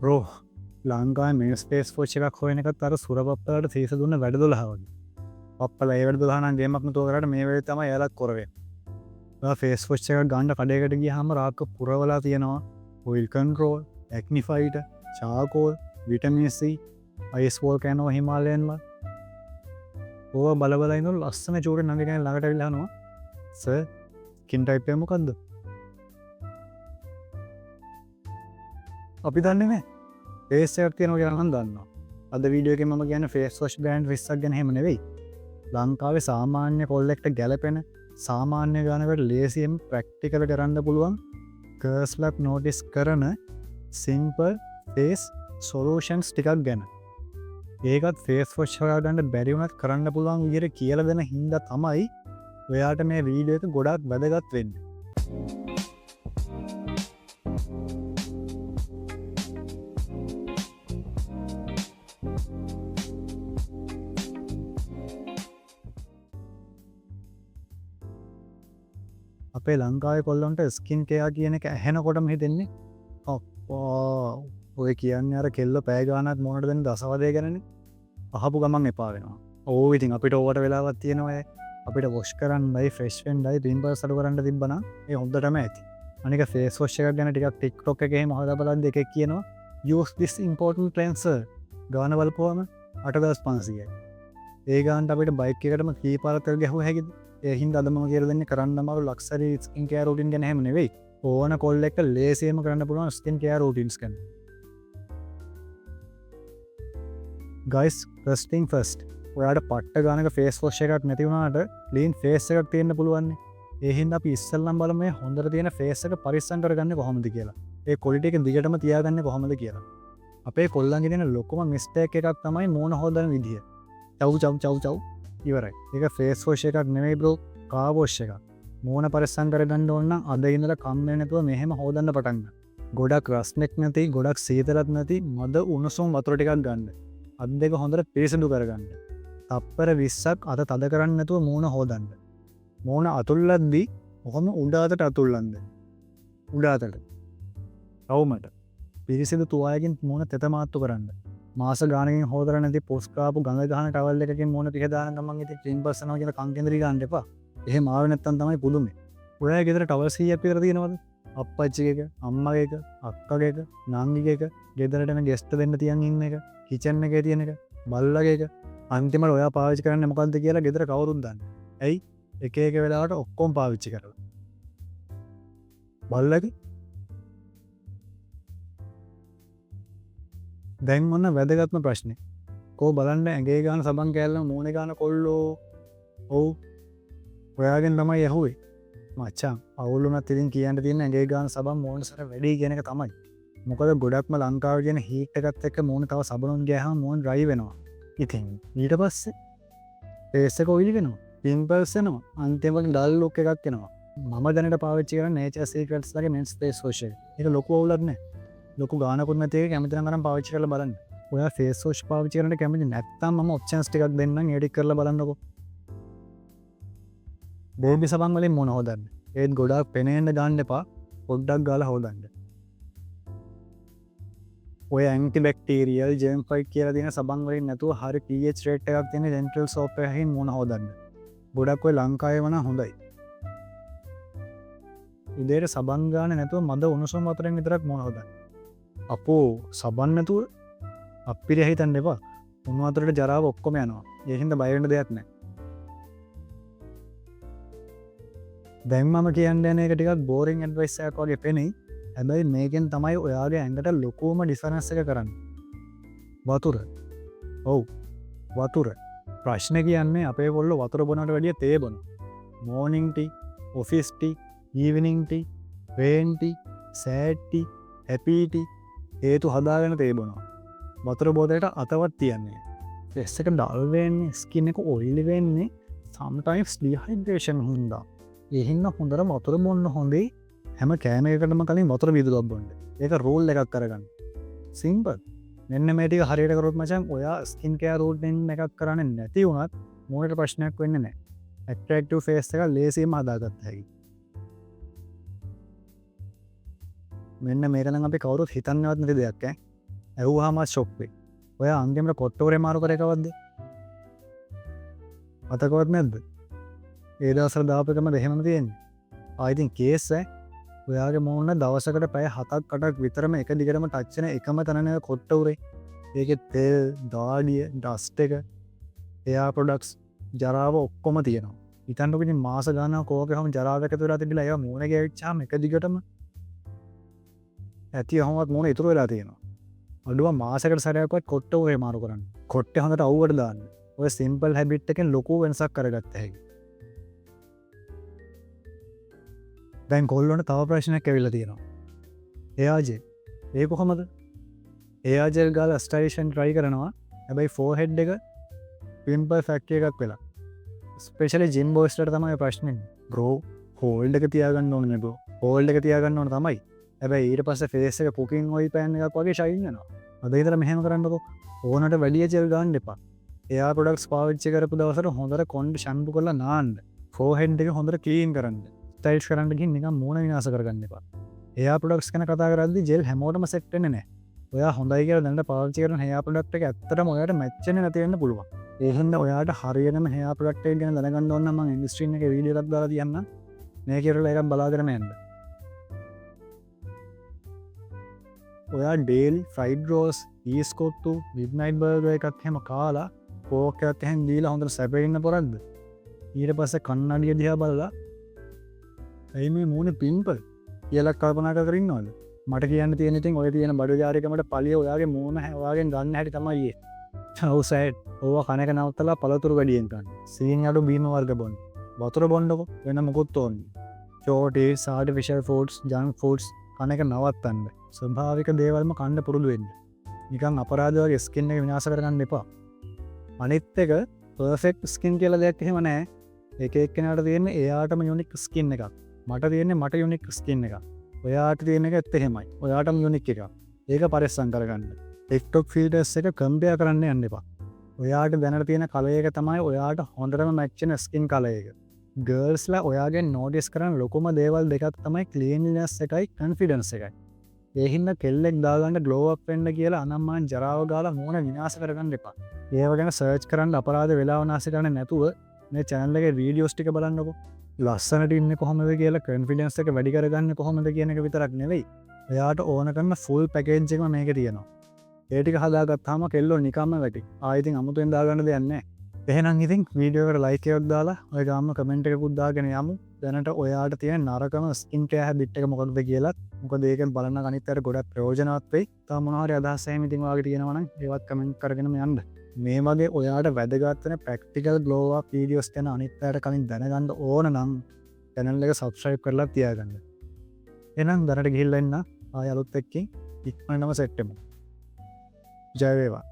Raw ලංකාවේ මේ space ෆෝච් එකක් හොයන එකත් අර සුරපප්පලට සීස දුන්න වැඩ 12 වගේ. පප්පලා ඒ වැඩ 12 නම් ගේමක් නතෝ කරාට මේ වෙලේ තමයි එයාලත් කරවේ. ඔයා ෆේස් ෆෝච් එකක් ගන්න කඩේකට ගියාම රාක්ක පුරවලා තියෙනවා oil control, acne fighter, charcoal, vitamin C, ice volcano Himalayan වල. ඕවා බල බල ඉන්න ලස්සන චූරේ නංගි කෙනෙක් ළඟට ඇවිල්ලා අහනවා සර් ස්කින් ටයිප් එක මොකද්ද? අපි දන්නේ නැහැ. ෆේස් එකක් තියෙනවා කියලා නම් දන්නවා. අද වීඩියෝ එකේ මම කියන්නේ ෆේස් වොෂ් බ්‍රෑන්ඩ් 20ක් ගැන එහෙම නෙවෙයි. ලංකාවේ සාමාන්‍ය කොල්ලෙක්ට ගැලපෙන සාමාන්‍ය ගානකට ලේසියෙන් ප්‍රැක්ටිකල් කරන්න පුළුවන් කර්ස්ලක් නෝටිස් කරන සිම්පල් ෆේස් සොලූෂන්ස් ටිකක් ගැන. ඒකත් ෆේස් වොෂ් හොයාගන්න බැරි වුණත් කරන්න පුළුවන් විදිහට කියලා දෙන හින්දා තමයි ඔයාට මේ වීඩියෝ එක ගොඩක් වැදගත් වෙන්නේ. අපේ ලංකාවේ කොල්ලොන්ට ස්කින් කෙයා කියන එක ඇහෙනකොටම හිතෙන්නේ අප්පා ඔය කියන්නේ අර කෙල්ල පැය ගානක් මොනට දෙන දසවදේ ගැනනේ. අහපු ගමන් එපා වෙනවා. ඕ ඉතින් අපිට ඕවට වෙලාවක් තියෙනවා අපිට වොෂ් කරන්නයි ෆ්‍රෙෂ් වෙන්නයි පිම්පල්ස් අඩු කරන්න තිබ්බනම් ඒ හොඳටම ඇති. අනික ෆේස් වොෂ් එකක් ගැන ටිකක් TikTok එකේ එහෙම හොයලා බලද්දි එකෙක් කියනවා use this important cleanser ගාන බලපුවම 8500යි. ඒ ගානට අපිට බයික් එකකටම කීපාරක් තෙල් ගැහුවා හැකිද? ඒ හින්දා අද මම කියලා දෙන්නේ කරන්න අමාරු ලක්සරි ස්කින් කෙයාර් රූටින් ගැන එහෙම නෙවෙයි. ඕන කොල්ලෙක්ට ලේසියෙන්ම කරන්න පුළුවන් ස්කින් කෙයාර් රූටින්ස් ගැන. guys first thing first ඔයාට පට්ට ගානක ෆේස් වොෂ් එකක් නැති වුණාට ක්ලීන් ෆේස් එකක් තියෙන්න පුළුවන්. ඒ හින්දා අපි ඉස්සෙල්ලම බලමු මේ හොඳට තියෙන ෆේස් එක පරිස්සම් කරගන්නේ කොහොමද කියලා. ඒ ක්වොලිටි එක දිගටම තියාගන්නේ කොහොමද කියලා. අපේ කොල්ලන්ගේ තියෙන ලොකුම මිස්ටේක් එකක් තමයි මූණ හොදන විදිය. චව් ඉවරයි. ඒක ෆේස් වොෂ් එකක් නෙමෙයි බ්‍රෝ, කාර් වොෂ් එකක්. මූණ පරිස්සම් කරගන්න ඕන නම් අද ඉඳලා කම්මැලි නැතුව මෙහෙම හොදන්න පටන් ගන්න. ගොඩක් රස්නෙක් නැති, ගොඩක් සීතලක් නැති මද උණුසුම් වතුර ටිකක් ගන්න. අත් දෙක හොඳට පිරිසිදු කරගන්න. තප්පර 20ක් අත තද කරන්නේ නැතුව මූණ හොදන්න. මූණ අතුල්ලද්දී කොහොම උඩ අතට අතුල්ලන්න. උඩ අතට. රවුමට. පිරිසිදු තුවාලකින් මූණ තෙත මාත්තු කරන්න. මාස ගානකින් හොදලා නැති පොස් කාපු ගඟ ගහන ටවල් එකකින් මූණ පිහ දාන ගමන් ඉතින් ක්‍රීම්පල්ස් යනවා කියලා කන් කෙන්දරි ගන්න එපා. එහෙම ආවේ නැත්තම් තමයි පුදුමේ. ඔයාගේ ගෙදර ටවල් 100ක් විතර තියෙනවද? අප්පච්චිගේ එක, අම්මගේ එක, අක්කගේ එක, නංගිගේ එක, ගෙදරට එන ගෙස්ට් දෙන්න තියන් ඉන්න එක, කිචන් එකේ තියෙන එක, බල්ලගේ එක. අන්තිමට ඔයා පාවිච්චි කරන්නේ මොකද්ද කියලා ගෙදර කවුරුත් දන්නේ. ඇයි? එක එක වෙලාවට ඔක්කොම පාවිච්චි කරලා. බල්ලගේ දැන් මොන වැදගත්ම ප්‍රශ්නේ. කෝ බලන්න ඇඟේ ගාන සබන් කෑල්ලම මූණේ ගාන කොල්ලෝ. ඔව්. ඔයාගෙන් තමයි ඇහුවේ. මචං අවුල් වුණත් ඉතින් කියන්න තියෙන ඇඟේ ගාන සබන් මූණ සර වැඩි කියන එක තමයි. මොකද ගොඩක්ම ලංකාවේ තියෙන හීට් එකත් එක්ක මූණ තව සබනුන් ගෑහම මූණ ඩ්‍රයි වෙනවා. ඉතින් ඊට පස්සේ ෆේස් එක ඔයිලි වෙනවා. පිම්පල්ස් එනවා. අන්තිමට ඩල් ලුක් එකක් එනවා. මම දැනට පාවිච්චි කරන Nature Secrets ලගේ මෙන්ස් ෆේස් වොෂ් එක. ඒක ලොකු අවුලක් නෑ. ලොකු ගානකුත් නැති එක කැමති නම් කරන් පාවිච්චි කරලා බලන්න. ඔයා ෆේස් වොෂ් පාවිච්චි කරන්න කැමති නැත්නම් මම ඔප්ෂන්ස් ටිකක් දෙන්නම් එඩිට් කරලා බලන්නකෝ. බේබි සබන් වලින් මොන හොදන්න. ඒත් ගොඩාක් පෙනෙන්න දාන්න එපා. පොඩ්ඩක් ගාලා හොදන්න. ඔය ඇන්ටි බැක්ටීරියල් ජර්ම් ෆයිට් කියලා තියෙන සබන් වලින් නැතුව හරි pH රේට් එකක් තියෙන ජෙන්ටල් සෝප් එකකින් මොන හොදන්න. ගොඩක් ඔය ලංකාවේ වුණා හොඳයි. උදේට සබන් ගාන නැතුව මද උණුසුම් වතුරෙන් විතරක් මොන හොදන්න. අපෝ සබන් නැතුව අපිරිය හිතන්න එපා. උණු වතුරට ජරාව ඔක්කොම යනවා. ඒ හින්දා බය වෙන්න දෙයක් නැහැ. දැන් මම කියන්න යන එක ටිකක් බෝරින් ඇඩ්වයිස් එකක් වගේ පෙනෙයි. හැබැයි මේකෙන් තමයි ඔයාගේ ඇඟට ලොකුම ඩිෆරන්ස් එක කරන්නේ. වතුර. ඔව්. වතුර. ප්‍රශ්නේ කියන්නේ අපේ කොල්ලෝ වතුර බොනවට වැඩිය තේ බොනවා. Morning tea, office tea, evening tea, rain tea, sad tea, happy tea හේතු හදාගෙන තේ බොනවා. වතුර බෝතලයට අතවත් තියන්නේ. ෆේස් එක ඩල් වෙන්නේ, ස්කින් එක ඔයිලි වෙන්නේ sometimes dehydration හින්දා. ඒ හින්දා හොඳට වතුර බොන්න හොඳේ. හැම කෑම එකකටම කලින් වතුර වීදුරුවක් බොන්න. ඒක රූල් එකක් කරගන්න. සිම්පල්. මෙන්න මේ ටික හරියට කරොත් මචං ඔයා ස්කින් කෙයාර් රූටින් එකක් කරන්නේ නැති වුණත් මොකට ප්‍රශ්නයක් වෙන්නේ නැහැ. ඇට්‍රැක්ටිව් ෆේස් එක ලේසියෙන්ම හදාගත්ත හැකියි. මෙන්න මේක නම් අපි කවුරුත් හිතන්නවත් නැති දෙයක් ඈ. ඇව්හම ශොක්්වේ ඔය අන්තිමට කොට්ටෝරේ මාරු කරකවද්ද අතකොත් නැද්ද ඒදසර දාපකම දෙහෙම තියෙන්නේ ආයිතින් කේස ඔයාගේ මෝන්න දවසකට පැය 7-8ක් විතරම එක දිගටම ටච්චන එකම තනනය කොට්ටවරේ ඒක තෙල් දාඩිය ඩස්ට එක එයා පොඩක්ස් ජරාව ඔක්කොම තියෙනවා ඉතන්ටකින් මාස ගාන කෝක හම ජරාවක තුර තිබිලා අය මුණ ගැවිච්චාම එක දිගටම ඇති හොමත් මුණ ඉතුර වෙලා තියෙනවා අඩුව මාසකට සරයක්වත් කොට්ටවේ මාරු කරන්න කොට්ට හොඳට අවුවට දාන්න ඔය සිම්පල් හැබිට් එකෙන් ලොකු වෙනසක් කරගත්ත හැකි දැන් කොල්ලොට තව ප්‍රශ්නයක් ඇවිල්ල තියෙනවා එයාජේ ඒ කොහොමද එයාජෙල් ගාල ස්ටයිෂන් ට්‍රයි කරනවා හැබැයි ෆෝහෙඩ් එක පිම්පල් ෆැක්ටිය එකක් වෙලා ස්පේෂල ජිම් බෝස්ට තමයි ප්‍රශ්නෙන් බ්‍රෝ හෝල්ඩ එක තියාගන්න ඕන බෝ හෝල්ඩ එක තියාගන්න ඕන තමයි ඇබැයි ඊට පස්ස ෆේසක පුකින් ඔයි පෑන් එකක් වගේ ශයින්නවා අද ඉතර මෙහෙම කරන්නකො ඕනට වැඩිය ජෙල් ගන්න එපා එයා පොඩක් පාවිච්චි කරපු දවසට හොඳර කොන්ඩ ශන්පු කරලා නාන්න ෆෝහෙන්ඩ් එක හොඳර කීන් කරන්න ටයිල්ස් කරන්නකින් නික මූුණ විනාස කරගන්න එපා එයා පොඩක්ස් කන කතා කරදදි ජෙල් හැමෝටම සෙක්ටන නෑ ඔයා හොඳයි කිය දැට පාවිච්චි කරන හයා පොඩක්ට එක ඇත්තට ඔයාට මච්චන නැතිවන්න පුළුවන් ඒහන්ද ඔයාට හරියනම හයා පොඩක්ටේ ගැන දැනගන්න ඔන්න ම ඉස්ට්‍රීන එක වීඩියලක් දාලා තියන්න මේ කියරල එකම් බලාගරන ඇන්න ඔයා ඩේල් ෆයිඩ රෝස් ඊස්කෝත්තු විඩ්නයිට් බර්ග එකත් හෙම කාලා කෝකත් හැන් දීලා හොඳට සැපඉන්න පොරක්ද ඊට පස්ස කන්නඩිය දිහා බලලා ඇයි මේ මූුණ පින්පල් කියලක් කල්පනා කරන්නවද මට කියන්න තියෙනතින් ඔය තියෙන බඩු ජාරිකමට පලිය ඔයාගේ මූුණ හැවාගෙන් ගන්න හැටි තමයියේ හවසයිට් ඕව කනක නවත්තලා පලතුරු වැඩියෙන්කන්න සීන් අඩු බීම වර්ග බොන් වතුර බොන්්ඩකො වෙන මුකුත් ඕන්න චෝටේ සාඩ විශල් ෆෝඩ්ස් ජන් ෆෝඩ්ස් කනක නවත්තන්න ස්වභාවික දේවල්ම කණ්ඩ පුරුදුවෙන්න නිකං අපරාධවගේ ස්කින්න එක විනාස කරගන්න එපා අනිත් එක පර්ෆෙක්් ස්කින් කියල දෙයක් එහෙම නෑ එක එක්කනට තියෙන එයාටම යුනික් ස්කින්න එකක් මට තියෙන්නේ මට යුනික් ස්කින්න එක ඔයාට තියෙන එක ඇත්ත හෙමයි ඔයාටම යුනික් එක ඒක පරිස්සං කරගන්න ටෙක්ටොක් ෆිල්ටස් එක කම්පය කරන්න යන්න එපා ඔයාට දැනට තියෙන කලයක තමයි ඔයාට හොඳරම මැච්චන ස්කින් කලයක ගර්ස්ලා ඔයාගේ නෝඩිස් කරන ලොකුම දේවල් දෙකත් තමයි කලීනිනස් එකයි කන්ෆිඩන්ස් එකයි ඒහින්න කෙල්ලෙක් දාගන්න ගලෝවක් පෙන්ඩ කියලා අනම්මාන් ජරාව ගාල මූුණ විනාස කරගන්න එපා ඒවගෙන සර්ච් කරන්න අපරාධ වෙලාවනාස කරන නැතුව මේ චැනල්ලගේ වීඩියෝස්ටික බලන්නකෝ ලස්සනට ඉන්න කොහොමද කියලා කන්ෆිඩන්ස් එක වැඩි කරගන්න කොහොමද කියන එක විතරක් නෙවෙයි එයාට ඕන කරන්න ෆුල් පැකේජ්ජක මේක තියෙනවා ඒටික හදාගත්තාම කෙල්ලෝ නිකම්ම වැටි ආයිතින් අමුතුෙන් දාගන්න දෙයන්න එහෙනම් ඉතින් වීඩියෝකට ලයිකයොත් දාලා ඔය ගාම කමෙන්ට් එක පුද්දාගෙන යමු දැනට ඔයාට තියෙන නරකම ස්කින් කෑ හැබිට් එක මොකක්ද කියලා මොකද ඒකෙන් බලන්න අනිත්තර ගොඩක් ප්‍රයෝජනවත් වෙයි තා මොනවාරි අදහස් එහෙම ඉතින් ඔයාගේ තියෙනවා නම් ඒවත් කමෙන්ට් කරගෙනම යන්න මේ වගේ ඔයාට වැදගත්වන ප්‍රක්ටිකල් ගලෝව වීඩියෝස් ගැන අනිත්තයට කලින් දැනගන්න ඕන නම් චැනල් එක සබස්ක්‍රයිබ් කරලා තියාගන්න එනම් දැනට ගිහිල්ල එන්න ආය අලුත් එක්කින් ඉක්මනටම සෙට්ටමු ජය වේවා